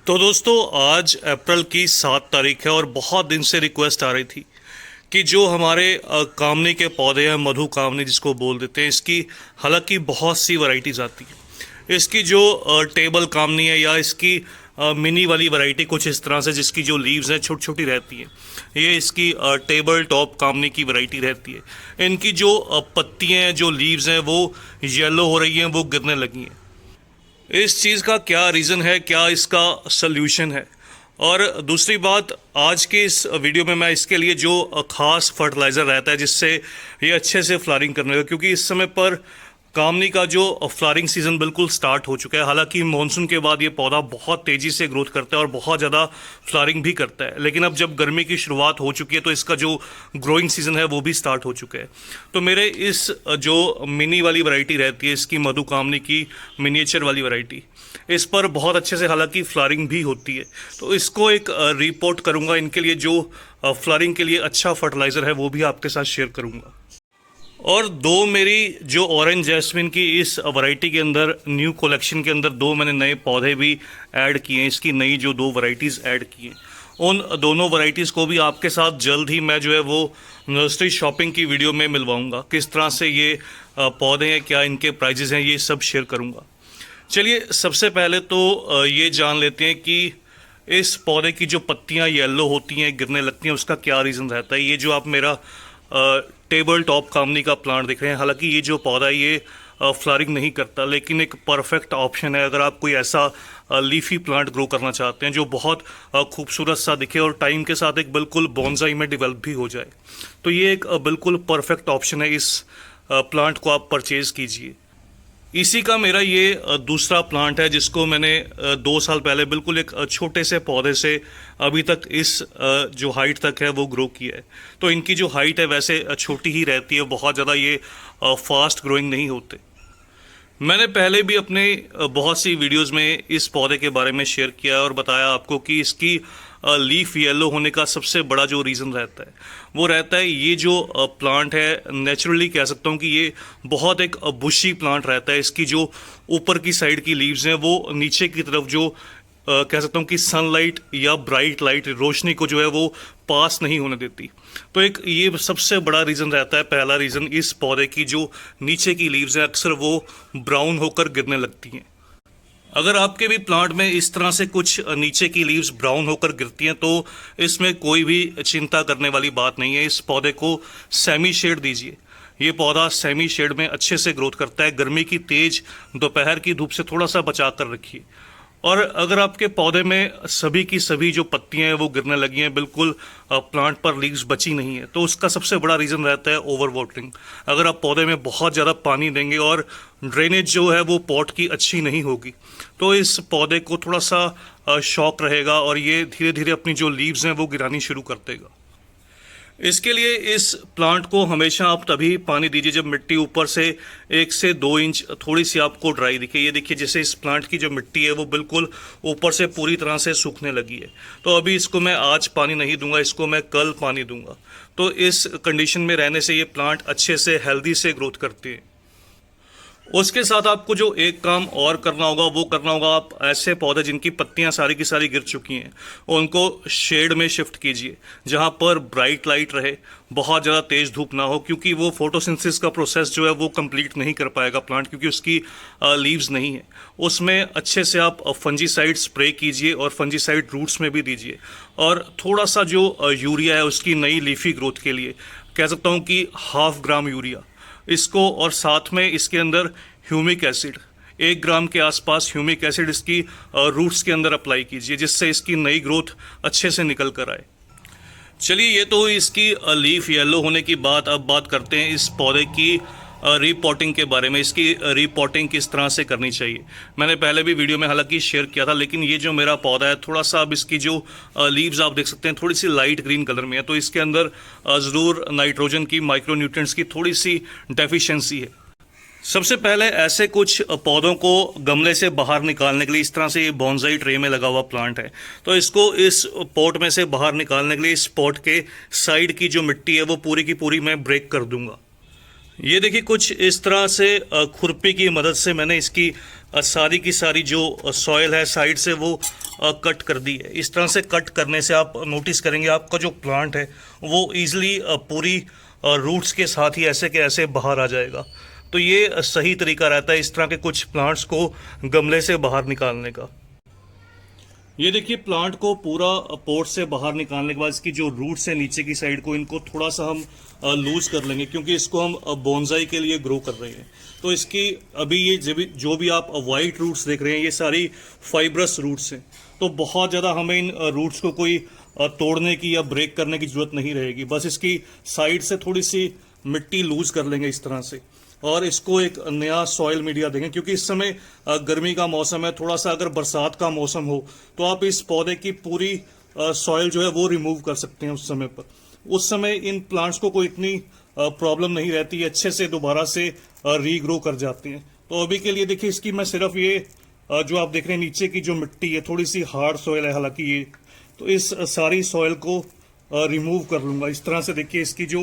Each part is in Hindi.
तो दोस्तों आज अप्रैल की 7 तारीख है और बहुत दिन से रिक्वेस्ट आ रही थी कि जो हमारे कामनी के पौधे हैं, मधु कामनी जिसको बोल देते हैं, इसकी हालांकि बहुत सी वैरायटीज़ आती है। इसकी जो टेबल कामनी है या इसकी मिनी वाली वैरायटी कुछ इस तरह से, जिसकी जो लीव्स हैं छोटी छोटी रहती हैं, ये इसकी टेबल टॉप कामनी की वैरायटी रहती है। इनकी जो पत्तियाँ हैं, जो लीव्स हैं, वो येलो हो रही हैं, वो गिरने लगी हैं। इस चीज़ का क्या रीज़न है, क्या इसका सल्यूशन है? और दूसरी बात, आज के इस वीडियो में मैं इसके लिए जो ख़ास फर्टिलाइज़र रहता है जिससे ये अच्छे से फ्लावरिंग करने लगे, क्योंकि इस समय पर कामनी का जो फ्लावरिंग सीज़न बिल्कुल स्टार्ट हो चुका है। हालांकि मॉनसून के बाद ये पौधा बहुत तेज़ी से ग्रोथ करता है और बहुत ज़्यादा फ्लावरिंग भी करता है, लेकिन अब जब गर्मी की शुरुआत हो चुकी है तो इसका जो ग्रोइंग सीज़न है वो भी स्टार्ट हो चुका है। तो मेरे इस जो मिनी वाली वैरायटी रहती है, इसकी मधु कामनी की मिनिएचर वाली वैरायटी, इस पर बहुत अच्छे से हालांकि फ्लावरिंग भी होती है। तो इसको एक रिपोर्ट करूँगा, इनके लिए जो फ्लावरिंग के लिए अच्छा फर्टिलाइज़र है वो भी आपके साथ शेयर करूँगा। और दो मेरी जो ऑरेंज जैस्मिन की इस वैरायटी के अंदर, न्यू कलेक्शन के अंदर, दो मैंने नए पौधे भी ऐड किए हैं। इसकी नई जो दो वैरायटीज़ ऐड की हैं, उन दोनों वैरायटीज़ को भी आपके साथ जल्द ही मैं जो है वो नर्सरी शॉपिंग की वीडियो में मिलवाऊंगा। किस तरह से ये पौधे हैं, क्या इनके प्राइजेस हैं, ये सब शेयर करूंगा। चलिए सबसे पहले तो ये जान लेते हैं कि इस पौधे की जो पत्तियां येलो होती हैं, गिरने लगती हैं, उसका क्या रीज़न रहता है। ये जो आप मेरा टेबल टॉप कामनी का प्लांट देख रहे हैं, हालांकि ये जो पौधा है ये फ्लावरिंग नहीं करता, लेकिन एक परफेक्ट ऑप्शन है अगर आप कोई ऐसा लीफी प्लांट ग्रो करना चाहते हैं जो बहुत खूबसूरत सा दिखे और टाइम के साथ एक बिल्कुल बॉन्साई में डेवलप भी हो जाए। तो ये एक बिल्कुल परफेक्ट ऑप्शन है, इस प्लांट को आप परचेज़ कीजिए। इसी का मेरा ये दूसरा प्लांट है जिसको मैंने 2 साल पहले बिल्कुल एक छोटे से पौधे से अभी तक इस जो हाइट तक है वो ग्रो किया है। तो इनकी जो हाइट है वैसे छोटी ही रहती है, बहुत ज़्यादा ये फास्ट ग्रोइंग नहीं होते। मैंने पहले भी अपने बहुत सी वीडियोस में इस पौधे के बारे में शेयर किया और बताया आपको कि इसकी लीफ येलो होने का सबसे बड़ा जो रीज़न रहता है वो रहता है, ये जो प्लांट है, नेचुरली कह सकता हूँ कि ये बहुत एक बुशी प्लांट रहता है। इसकी जो ऊपर की साइड की लीव्स हैं वो नीचे की तरफ जो कह सकता हूँ कि सनलाइट या ब्राइट लाइट रोशनी को जो है वो पास नहीं होने देती। तो एक ये सबसे बड़ा रीज़न रहता है, पहला रीज़न, इस पौधे की जो नीचे की लीव्स हैं अक्सर वो ब्राउन होकर गिरने लगती हैं। अगर आपके भी प्लांट में इस तरह से कुछ नीचे की लीव्स ब्राउन होकर गिरती हैं तो इसमें कोई भी चिंता करने वाली बात नहीं है। इस पौधे को सेमी शेड दीजिए। ये पौधा सेमी शेड में अच्छे से ग्रोथ करता है। गर्मी की तेज़ दोपहर की धूप से थोड़ा सा बचा कर रखिए। और अगर आपके पौधे में सभी की सभी जो पत्तियां हैं वो गिरने लगी हैं, बिल्कुल प्लांट पर लीव्स बची नहीं है, तो उसका सबसे बड़ा रीज़न रहता है ओवर वाटरिंग। अगर आप पौधे में बहुत ज़्यादा पानी देंगे और ड्रेनेज जो है वो पॉट की अच्छी नहीं होगी तो इस पौधे को थोड़ा सा शॉक रहेगा और ये धीरे धीरे अपनी जो लीव्स हैं वो गिरानी शुरू कर देगा। इसके लिए इस प्लांट को हमेशा आप तभी पानी दीजिए जब मिट्टी ऊपर से 1 से 2 इंच थोड़ी सी आपको ड्राई दिखे। ये देखिए जैसे इस प्लांट की जो मिट्टी है वो बिल्कुल ऊपर से पूरी तरह से सूखने लगी है। तो अभी इसको मैं आज पानी नहीं दूंगा, इसको मैं कल पानी दूंगा। तो इस कंडीशन में रहने से ये प्लांट अच्छे से हेल्दी से ग्रोथ करते हैं। उसके साथ आपको जो एक काम और करना होगा वो करना होगा, आप ऐसे पौधे जिनकी पत्तियां सारी की सारी गिर चुकी हैं उनको शेड में शिफ्ट कीजिए जहां पर ब्राइट लाइट रहे, बहुत ज़्यादा तेज़ धूप ना हो, क्योंकि वो फोटोसिंथेसिस का प्रोसेस जो है वो कंप्लीट नहीं कर पाएगा प्लांट, क्योंकि उसकी लीव्स नहीं है। उसमें अच्छे से आप फंजीसाइड स्प्रे कीजिए और फंजीसाइड रूट्स में भी दीजिए। और थोड़ा सा जो यूरिया है उसकी नई लीफी ग्रोथ के लिए कह सकता हूँ कि 1/2 ग्राम यूरिया इसको, और साथ में इसके अंदर ह्यूमिक एसिड 1 ग्राम के आसपास ह्यूमिक एसिड इसकी रूट्स के अंदर अप्लाई कीजिए, जिससे इसकी नई ग्रोथ अच्छे से निकल कर आए। चलिए ये तो इसकी लीफ येलो होने की बात। अब बात करते हैं इस पौधे की रीपॉटिंग के बारे में। इसकी रीपॉटिंग किस तरह से करनी चाहिए मैंने पहले भी वीडियो में हालांकि शेयर किया था, लेकिन ये जो मेरा पौधा है थोड़ा सा, अब इसकी जो लीव्स आप देख सकते हैं थोड़ी सी लाइट ग्रीन कलर में है, तो इसके अंदर ज़रूर नाइट्रोजन की, माइक्रोन्यूट्रिएंट्स की थोड़ी सी डेफिशिएंसी है। सबसे पहले ऐसे कुछ पौधों को गमले से बाहर निकालने के लिए, इस तरह से ये बॉन्साई ट्रे में लगा हुआ प्लांट है, तो इसको इस पॉट में से बाहर निकालने के लिए इस पॉट के साइड की जो मिट्टी है वो पूरी की पूरी मैं ब्रेक कर दूंगा। ये देखिए कुछ इस तरह से खुरपी की मदद से मैंने इसकी सारी की सारी जो सॉइल है साइड से वो कट कर दी है। इस तरह से कट करने से आप नोटिस करेंगे आपका जो प्लांट है वो ईजिली पूरी रूट्स के साथ ही ऐसे के ऐसे बाहर आ जाएगा। तो ये सही तरीका रहता है इस तरह के कुछ प्लांट्स को गमले से बाहर निकालने का। ये देखिए प्लांट को पूरा पोर्ट से बाहर निकालने के बाद इसकी जो रूट्स है नीचे की साइड को, इनको थोड़ा सा हम लूज कर लेंगे क्योंकि इसको हम बोनसाई के लिए ग्रो कर रहे हैं। तो इसकी अभी ये जो भी आप वाइट रूट्स देख रहे हैं ये सारी फाइब्रस रूट्स हैं। तो बहुत ज़्यादा हमें इन रूट्स को कोई तोड़ने की या ब्रेक करने की जरूरत नहीं रहेगी। बस इसकी साइड से थोड़ी सी मिट्टी लूज कर लेंगे इस तरह से और इसको एक नया सॉइल मीडिया देंगे क्योंकि इस समय गर्मी का मौसम है। थोड़ा सा अगर बरसात का मौसम हो तो आप इस पौधे की पूरी सॉइल जो है वो रिमूव कर सकते हैं उस समय पर। उस समय इन प्लांट्स को कोई इतनी प्रॉब्लम नहीं रहती, अच्छे से दोबारा से रीग्रो कर जाते हैं। तो अभी के लिए देखिए इसकी मैं सिर्फ ये जो आप देख रहे हैं नीचे की जो मिट्टी है थोड़ी सी हार्ड सॉइल है हालांकि ये, तो इस सारी सॉइल को रिमूव कर लूंगा। इस तरह से देखिए इसकी जो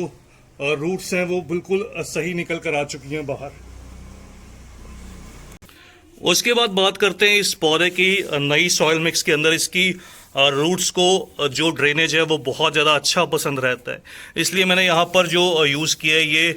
रूट्स हैं वो बिल्कुल सही निकल कर आ चुकी हैं बाहर। उसके बाद बात करते हैं इस पौधे की नई सॉइल मिक्स के अंदर इसकी रूट्स को जो ड्रेनेज है वो बहुत ज़्यादा अच्छा पसंद रहता है। इसलिए मैंने यहाँ पर जो यूज़ किया है ये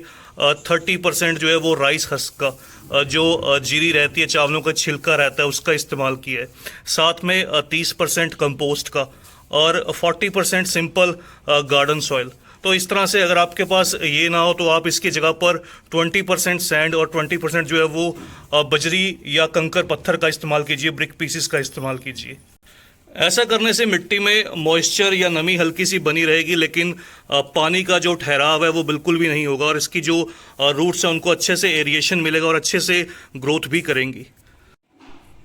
30% जो है वो राइस हस्क का जो जीरी रहती है, चावलों का छिलका रहता है, उसका इस्तेमाल किया है। साथ में 30% कंपोस्ट का और 40% सिंपल गार्डन सॉइल। तो इस तरह से अगर आपके पास ये ना हो तो आप इसकी जगह पर 20% सैंड और 20% जो है वो बजरी या कंकर पत्थर का इस्तेमाल कीजिए, ब्रिक पीसेस का इस्तेमाल कीजिए। ऐसा करने से मिट्टी में मॉइस्चर या नमी हल्की सी बनी रहेगी लेकिन पानी का जो ठहराव है वो बिल्कुल भी नहीं होगा और इसकी जो रूट्स हैं उनको अच्छे से एरिएशन मिलेगा और अच्छे से ग्रोथ भी करेंगी।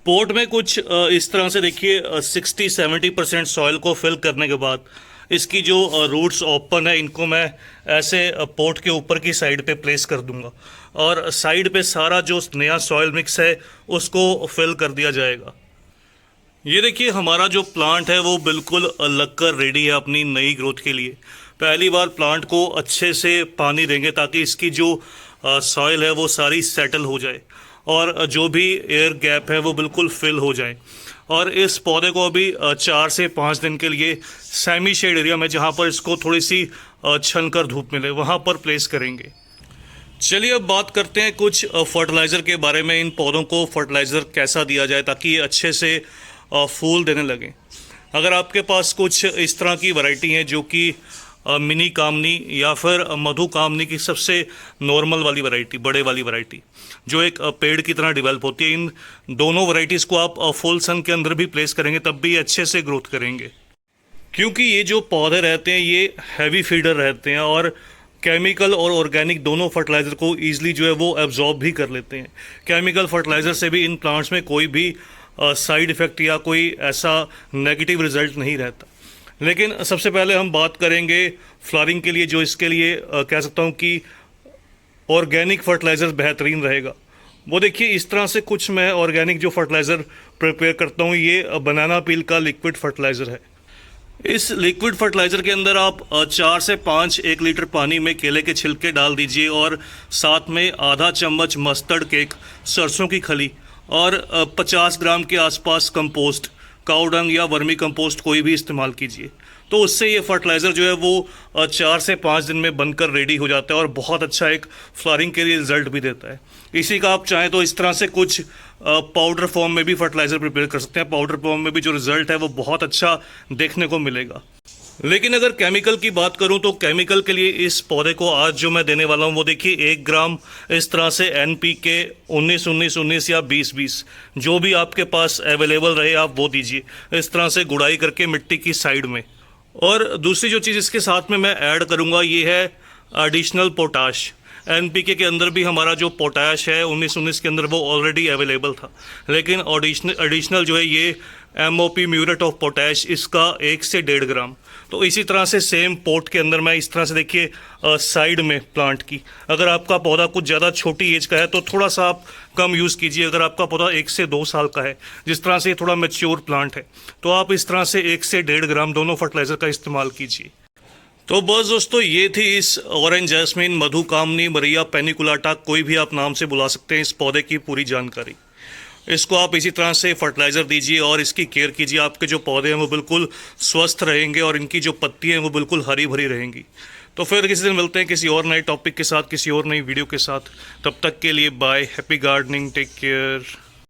पोट में कुछ इस तरह से देखिए 60-70% सॉइल को फिल करने के बाद इसकी जो रूट्स ओपन है इनको मैं ऐसे पोट के ऊपर की साइड पे प्लेस कर दूंगा और साइड पे सारा जो नया सॉइल मिक्स है उसको फिल कर दिया जाएगा। ये देखिए हमारा जो प्लांट है वो बिल्कुल लग कर रेडी है अपनी नई ग्रोथ के लिए। पहली बार प्लांट को अच्छे से पानी देंगे ताकि इसकी जो सॉइल है वो सारी सेटल हो जाए और जो भी एयर गैप है वो बिल्कुल फिल हो जाए। और इस पौधे को अभी 4 से 5 दिन के लिए सेमी शेड एरिया में, जहाँ पर इसको थोड़ी सी छनकर धूप मिले, वहाँ पर प्लेस करेंगे। चलिए अब बात करते हैं कुछ फर्टिलाइज़र के बारे में। इन पौधों को फर्टिलाइज़र कैसा दिया जाए ताकि ये अच्छे से फूल देने लगे। अगर आपके पास कुछ इस तरह की वैरायटी है जो कि मिनी कामनी या फिर मधु कामनी की सबसे नॉर्मल वाली वैरायटी, बड़े वाली वैरायटी जो एक पेड़ की तरह डेवलप होती है, इन दोनों वैरायटीज़ को आप फुल सन के अंदर भी प्लेस करेंगे तब भी अच्छे से ग्रोथ करेंगे। क्योंकि ये जो पौधे रहते हैं ये हैवी फीडर रहते हैं और केमिकल और ऑर्गेनिक दोनों फर्टिलाइज़र को ईजिली जो है वो एब्जॉर्ब भी कर लेते हैं। केमिकल फर्टिलाइज़र से भी इन प्लांट्स में कोई भी साइड इफ़ेक्ट या कोई ऐसा नेगेटिव रिजल्ट नहीं रहता। लेकिन सबसे पहले हम बात करेंगे फ्लावरिंग के लिए, जो इसके लिए कह सकता हूँ कि ऑर्गेनिक फर्टिलाइज़र बेहतरीन रहेगा। वो देखिए इस तरह से कुछ मैं ऑर्गेनिक जो फर्टिलाइज़र प्रिपेयर करता हूँ ये बनाना पील का लिक्विड फर्टिलाइज़र है। इस लिक्विड फर्टिलाइज़र के अंदर आप 4 से 5 1 लीटर पानी में केले के छिलके डाल दीजिए और साथ में आधा चम्मच मस्टर्ड केक, सरसों की खली और 50 ग्राम के आसपास कंपोस्ट, काऊ डंग या वर्मी कंपोस्ट कोई भी इस्तेमाल कीजिए। तो उससे ये फर्टिलाइज़र जो है वो 4 से 5 दिन में बनकर रेडी हो जाता है और बहुत अच्छा एक फ्लावरिंग के लिए रिजल्ट भी देता है। इसी का आप चाहें तो इस तरह से कुछ पाउडर फॉर्म में भी फर्टिलाइज़र प्रिपेयर कर सकते हैं। पाउडर फॉर्म में भी जो रिजल्ट है वो बहुत अच्छा देखने को मिलेगा। लेकिन अगर केमिकल की बात करूं तो केमिकल के लिए इस पौधे को आज जो मैं देने वाला हूं वो देखिए 1 ग्राम इस तरह से NPK 19-19-19 या 20-20 जो भी आपके पास अवेलेबल रहे आप वो दीजिए इस तरह से गुड़ाई करके मिट्टी की साइड में। और दूसरी जो चीज़ इसके साथ में मैं ऐड करूंगा ये है एडिशनल पोटाश। NPK के अंदर भी हमारा जो पोटाश है 19-19 के अंदर वो ऑलरेडी अवेलेबल था, लेकिन एडिशनल जो है ये MOP म्यूरेट ऑफ पोटैश, इसका 1 से 1.5 ग्राम। तो इसी तरह से सेम पोट के अंदर मैं इस तरह से देखिए साइड में प्लांट की, अगर आपका पौधा कुछ ज़्यादा छोटी एज का है तो थोड़ा सा आप कम यूज़ कीजिए। अगर आपका पौधा 1 से 2 साल का है, जिस तरह से थोड़ा मैच्योर प्लांट है, तो आप इस तरह से 1 से 1.5 ग्राम दोनों फर्टिलाइज़र का इस्तेमाल कीजिए। तो बस दोस्तों ये थी इस ऑरेंज जैस्मिन, मधु कामनी, मरिया पेनिकुलाटा, कोई भी आप नाम से बुला सकते हैं, इस पौधे की पूरी जानकारी। इसको आप इसी तरह से फर्टिलाइज़र दीजिए और इसकी केयर कीजिए। आपके जो पौधे हैं वो बिल्कुल स्वस्थ रहेंगे और इनकी जो पत्तियाँ हैं वो बिल्कुल हरी भरी रहेंगी। तो फिर किसी दिन मिलते हैं किसी और नए टॉपिक के साथ, किसी और नई वीडियो के साथ। तब तक के लिए bye, happy gardening, take care.